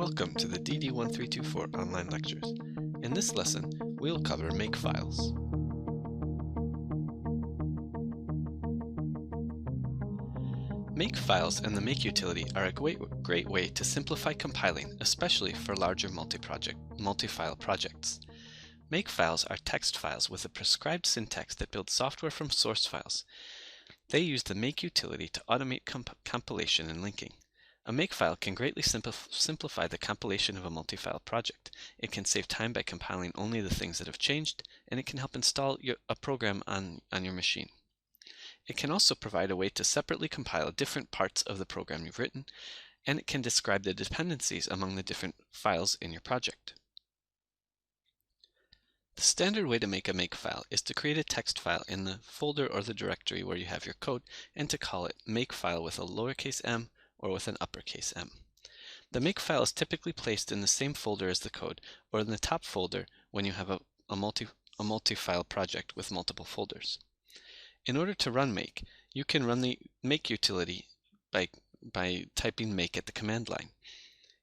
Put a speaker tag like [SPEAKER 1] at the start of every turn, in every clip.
[SPEAKER 1] Welcome to the DD1324 online lectures. In this lesson, we'll cover Makefiles. Makefiles and the Make utility are a great way to simplify compiling, especially for larger multi-file projects. Makefiles are text files with a prescribed syntax that builds software from source files. They use the Make utility to automate compilation and linking. A Makefile can greatly simplify the compilation of a multi-file project. It can save time by compiling only the things that have changed, and it can help install a program on your machine. It can also provide a way to separately compile different parts of the program you've written, and it can describe the dependencies among the different files in your project. The standard way to make a Makefile is to create a text file in the folder or the directory where you have your code, and to call it Makefile with a lowercase m or with an uppercase m. The Makefile is typically placed in the same folder as the code, or in the top folder when you have a multi-file project with multiple folders. In order to run Make, you can run the Make utility by typing Make at the command line.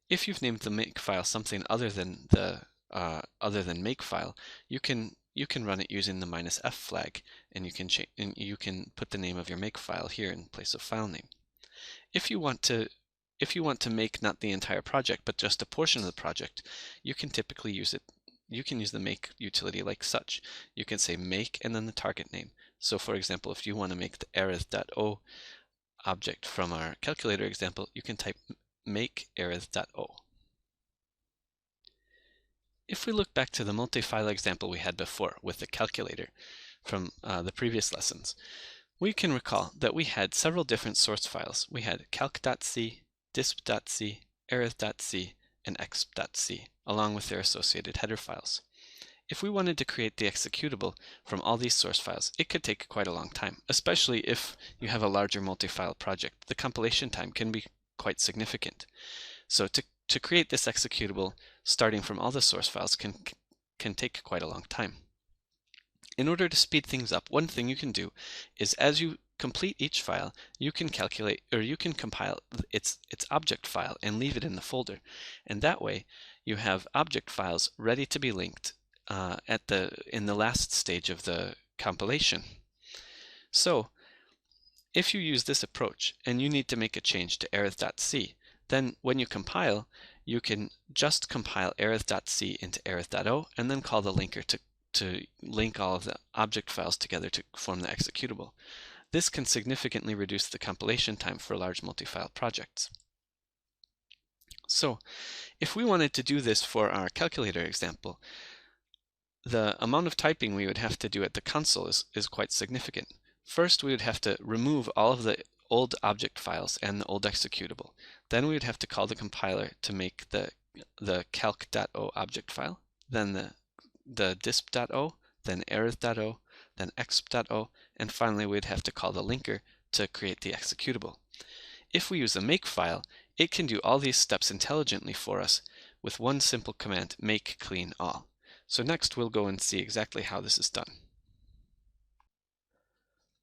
[SPEAKER 1] If you've named the Makefile something other than Makefile, you can run it using the -f flag, and you can put the name of your Makefile here in place of file name. If you want to make not the entire project but just a portion of the project, you can typically use the Make utility like such. You can say make and then the target name. So for example, if you want to make the arith.o object from our calculator example, you can type make arith.o. If we look back to the multi-file example we had before with the calculator from the previous lessons, we can recall that we had several different source files. We had calc.c, disp.c, arith.c, and exp.c, along with their associated header files. If we wanted to create the executable from all these source files, it could take quite a long time, especially if you have a larger multi-file project. The compilation time can be quite significant. So to create this executable starting from all the source files can take quite a long time. In order to speed things up, one thing you can do is, as you complete each file, you can calculate, or you can compile its object file and leave it in the folder. And that way you have object files ready to be linked in the last stage of the compilation. So if you use this approach and you need to make a change to arith.c, then when you compile, you can just compile arith.c into arith.o and then call the linker to link all of the object files together to form the executable. This can significantly reduce the compilation time for large multi-file projects. So if we wanted to do this for our calculator example, the amount of typing we would have to do at the console is quite significant. First, we would have to remove all of the old object files and the old executable. Then we would have to call the compiler to make the calc.o object file, then the disp.o, then arith.o, then exp.o, and finally we'd have to call the linker to create the executable. If we use a Makefile, it can do all these steps intelligently for us with one simple command, make clean all. So next we'll go and see exactly how this is done.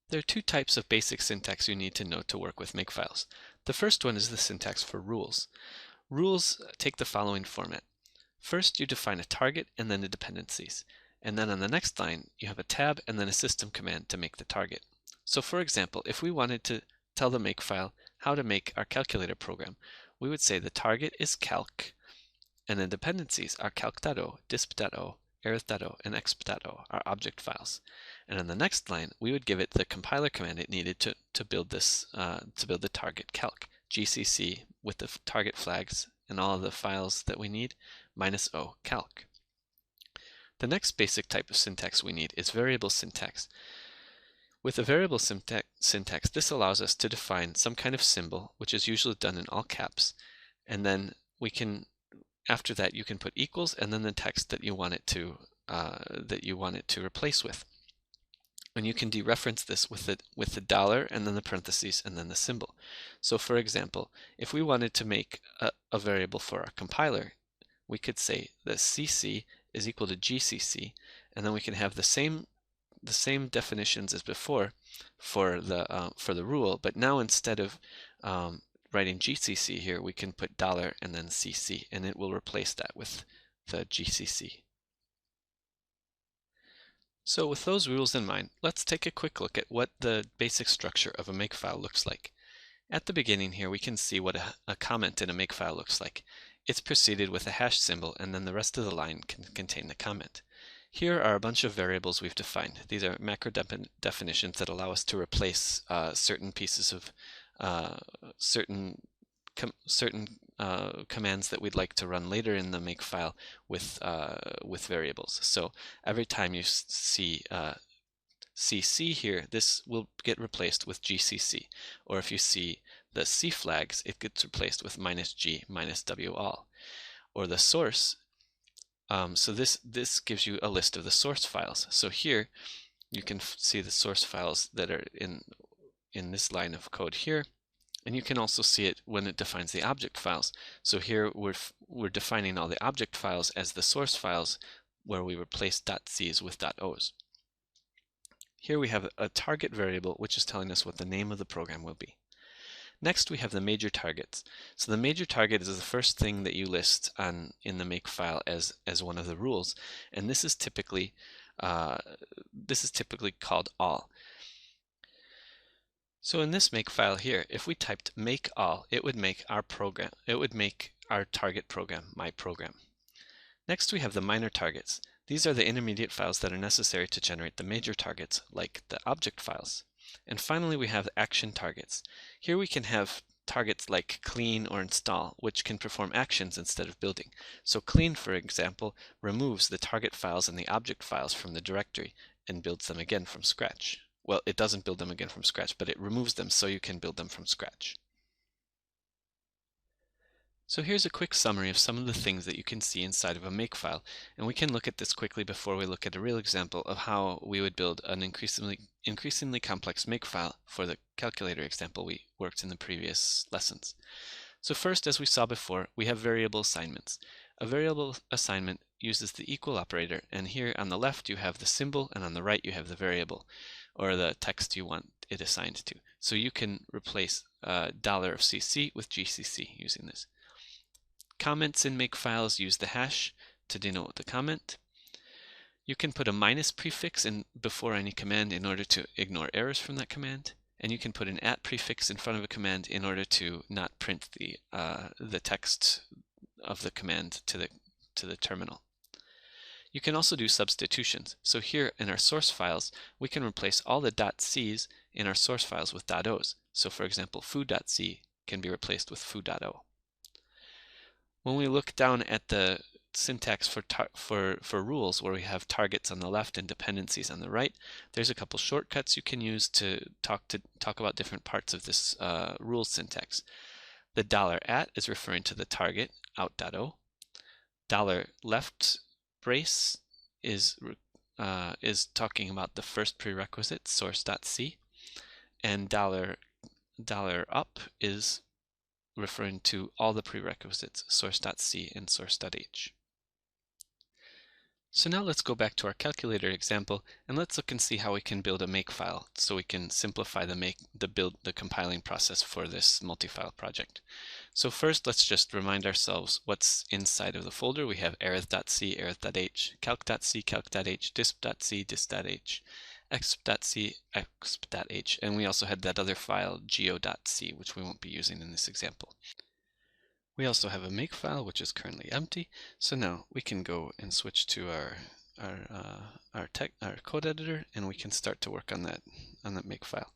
[SPEAKER 1] There are two types of basic syntax you need to know to work with Makefiles. The first one is the syntax for rules. Rules take the following format. First, you define a target and then the dependencies. And then on the next line, you have a tab and then a system command to make the target. So for example, if we wanted to tell the Makefile how to make our calculator program, we would say the target is calc, and the dependencies are calc.o, disp.o, arith.o, and exp.o, our object files. And on the next line, we would give it the compiler command it needed to build the target calc, gcc with the target flags and all of the files that we need, -o calc. The next basic type of syntax we need is variable syntax. With a variable syntax, this allows us to define some kind of symbol, which is usually done in all caps, and then after that you can put equals and then the text that you want it to replace with. And you can dereference this with the dollar and then the parentheses and then the symbol. So for example, if we wanted to make a variable for our compiler, we could say that cc is equal to gcc, and then we can have the same definitions as before for the rule, but now instead of writing GCC here, we can put $ and then CC, and it will replace that with the GCC. So with those rules in mind, let's take a quick look at what the basic structure of a makefile looks like. At the beginning here, we can see what a comment in a makefile looks like. It's preceded with a hash symbol, and then the rest of the line can contain the comment. Here are a bunch of variables we've defined. These are macro definitions that allow us to replace certain pieces of certain commands that we'd like to run later in the makefile with variables. So every time you see CC here, this will get replaced with GCC. Or if you see the C flags, it gets replaced with -G, -W all. Or the source, so this gives you a list of the source files. So here you can see the source files that are in this line of code here. And you can also see it when it defines the object files. So here we're defining all the object files as the source files where we replace .c's with .o's. Here we have a target variable which is telling us what the name of the program will be. Next we have the major targets. So the major target is the first thing that you list in the makefile as one of the rules, and this is typically called all. So in this makefile here, if we typed make all, it would make our program. It would make our target program, my program. Next we have the minor targets. These are the intermediate files that are necessary to generate the major targets, like the object files. And finally we have action targets. Here we can have targets like clean or install, which can perform actions instead of building. So clean, for example, removes the target files and the object files from the directory and builds them again from scratch. Well, it doesn't build them again from scratch, but it removes them so you can build them from scratch. So here's a quick summary of some of the things that you can see inside of a makefile, and we can look at this quickly before we look at a real example of how we would build an increasingly complex makefile for the calculator example we worked in the previous lessons. So first, as we saw before, we have variable assignments. A variable assignment uses the equal operator, and here on the left you have the symbol, and on the right you have the variable, or the text you want it assigned to. So you can replace $ of CC with GCC using this. Comments in Makefiles use the hash to denote the comment. You can put a minus prefix in before any command in order to ignore errors from that command, and you can put an @ prefix in front of a command in order to not print the text of the command to the terminal. You can also do substitutions. So here in our source files, we can replace all the .c's in our source files with .o's. So for example, foo.c can be replaced with foo.o. When we look down at the syntax for rules, where we have targets on the left and dependencies on the right, there's a couple shortcuts you can use to talk about different parts of this rule syntax. The $@ is referring to the target, out.o. $left brace is talking about the first prerequisite, source.c, and $up is referring to all the prerequisites, source.c and source.h. So now let's go back to our calculator example, and let's look and see how we can build a makefile so we can simplify the compiling process for this multi-file project. So first, let's just remind ourselves what's inside of the folder. We have arith.c, arith.h, calc.c, calc.h, disp.c, disp.h, exp.c, exp.h, and we also had that other file, geo.c, which we won't be using in this example. We also have a makefile which is currently empty, so now we can go and switch to our code editor, and we can start to work on that makefile.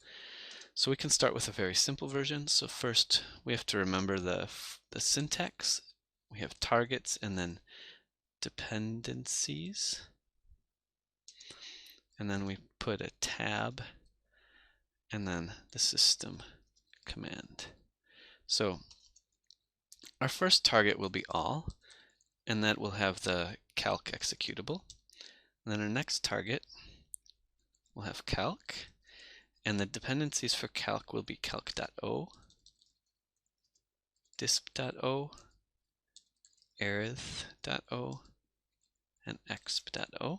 [SPEAKER 1] So we can start with a very simple version. So first we have to remember the syntax. We have targets and then dependencies, and then we put a tab and then the system command. So our first target will be all, and that will have the calc executable. And then our next target will have calc, and the dependencies for calc will be calc.o, disp.o, arith.o, and exp.o.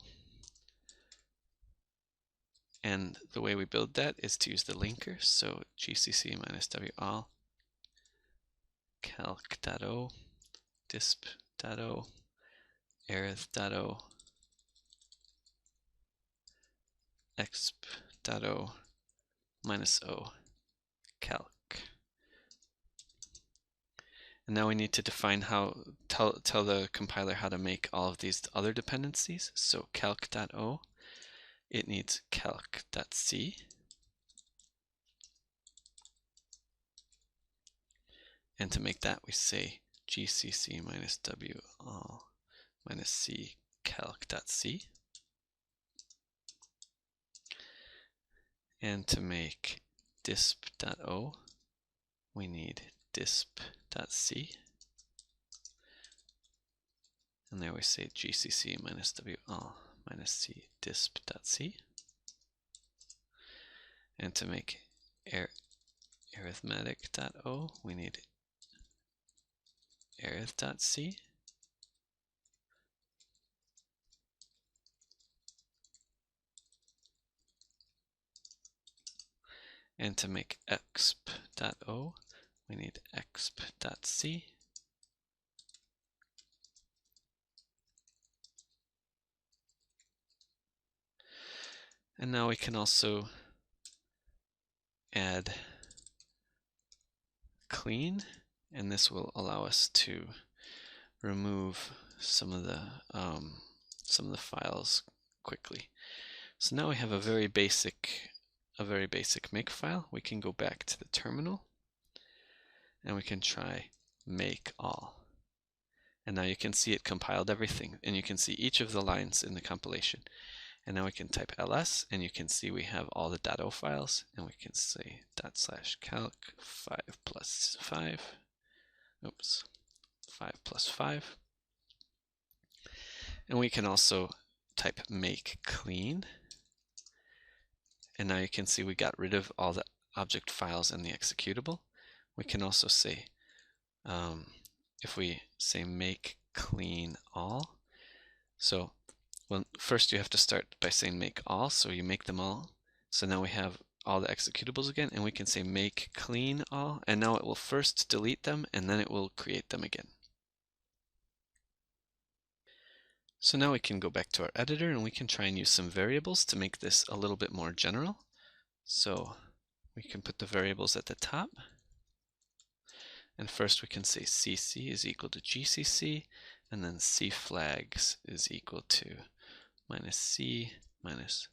[SPEAKER 1] And the way we build that is to use the linker, so gcc -w all calc.o, disp.o, arith.o, exp.o, minus o, calc. And now we need to define tell the compiler how to make all of these other dependencies. So calc.o, it needs calc.c. And to make that, we say gcc minus w all minus c calc.c. And to make disp.o, we need disp.c. And there we say gcc minus w all minus c disp.c. And to make arithmetic.o, we need arith.c. And to make exp.o, we need exp.c. And now we can also add clean, and this will allow us to remove some of the files quickly. So now we have a very basic Makefile. We can go back to the terminal and we can try make all. And now you can see it compiled everything, and you can see each of the lines in the compilation. And now we can type ls, and you can see we have all the .o files, and we can say /calc 5 plus 5, oops, 5 plus 5. And we can also type make clean. And now you can see we got rid of all the object files and the executable. We can also say, if we say make clean all, so well, first you have to start by saying make all, so you make them all. So now we have all the executables again, and we can say make clean all, and now it will first delete them and then it will create them again. So now we can go back to our editor and we can try and use some variables to make this a little bit more general. So we can put the variables at the top. And first we can say cc is equal to gcc, and then c flags is equal to minus c minus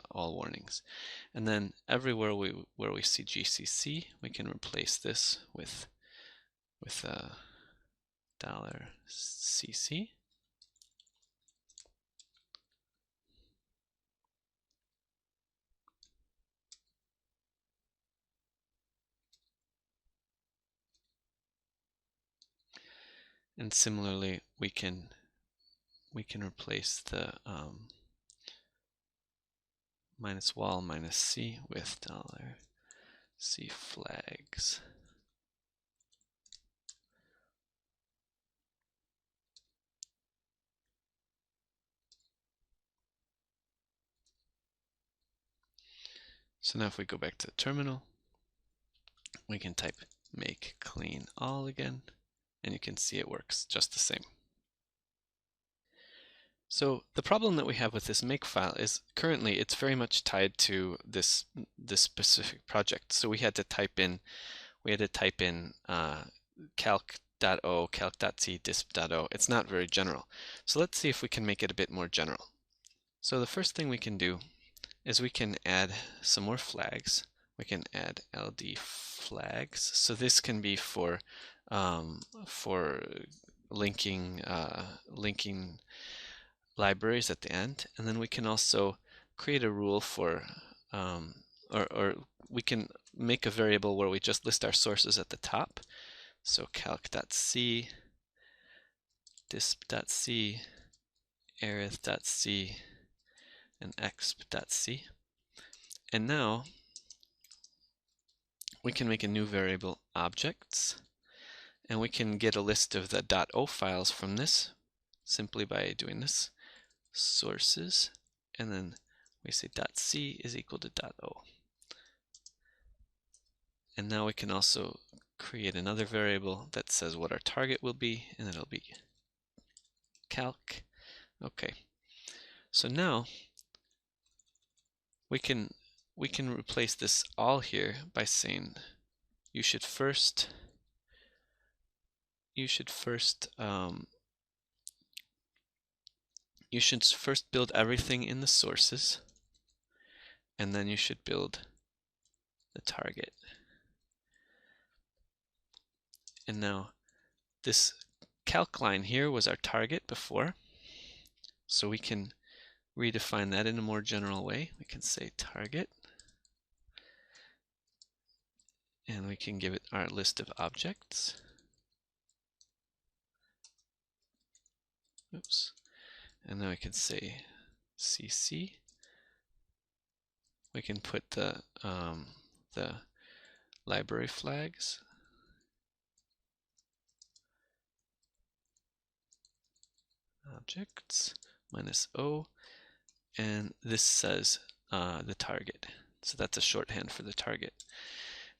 [SPEAKER 1] all warnings. And then everywhere where we see gcc, we can replace this with $cc. And similarly, we can replace the minus wall minus c with $c flags. So now if we go back to the terminal, we can type make clean all again, and you can see it works just the same. So the problem that we have with this Makefile is currently it's very much tied to this specific project. So we had to type in calc.o, calc.c, disp.o. It's not very general. So let's see if we can make it a bit more general. So the first thing we can do is we can add some more flags. We can add LD flags. So this can be for linking libraries at the end, and then we can also create a rule for or we can make a variable where we just list our sources at the top. So calc.c, disp.c, arith.c, and exp.c. And now we can make a new variable objects, and we can get a list of the .o files from this simply by doing this, sources, and then we say .c is equal to .o. And now we can also create another variable that says what our target will be, and it'll be calc. Okay, so now we can replace this all here by saying you should first build everything in the sources, and then you should build the target. And now this calc line here was our target before, so we can redefine that in a more general way. We can say target, and we can give it our list of objects. Oops. And then we can say CC. We can put the library flags. Objects minus O, and this says the target. So that's a shorthand for the target.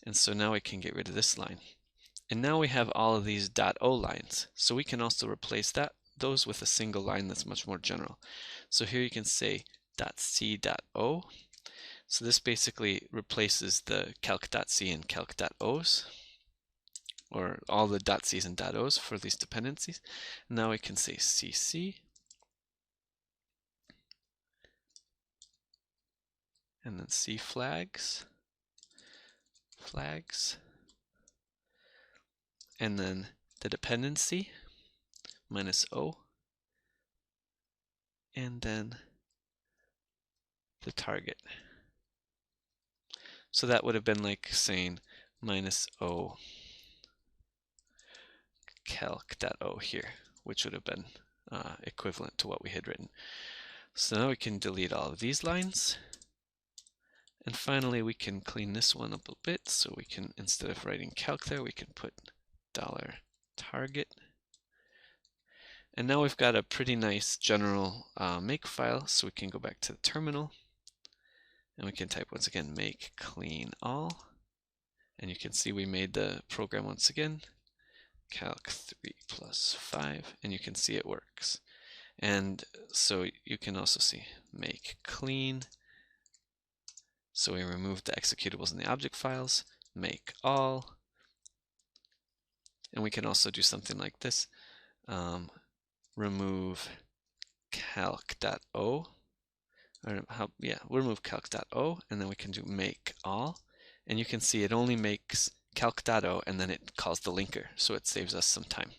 [SPEAKER 1] And so now we can get rid of this line. And now we have all of these .o lines. So we can also replace those with a single line that's much more general. So here you can say .c.o. So this basically replaces the calc.c and calc.o's, or all the .c's and .o's for these dependencies. Now we can say cc, and then c flags, and then the dependency minus O, and then the target. So that would have been like saying minus O calc.o here, which would have been equivalent to what we had written. So now we can delete all of these lines. And finally, we can clean this one up a bit. So we can, instead of writing calc there, we can put $target. And now we've got a pretty nice general Makefile. So we can go back to the terminal, and we can type once again make clean all. And you can see we made the program once again, calc 3 plus 5, and you can see it works. And so you can also see make clean. So we removed the executables in the object files, make all, and we can also do something like this, remove calc.o, remove calc.o, and then we can do make all, and you can see it only makes calc.o and then it calls the linker, so it saves us some time.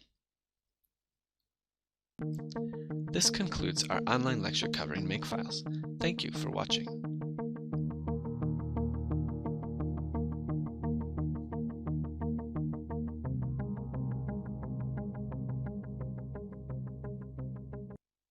[SPEAKER 1] This concludes our online lecture covering Makefiles. Thank you for watching.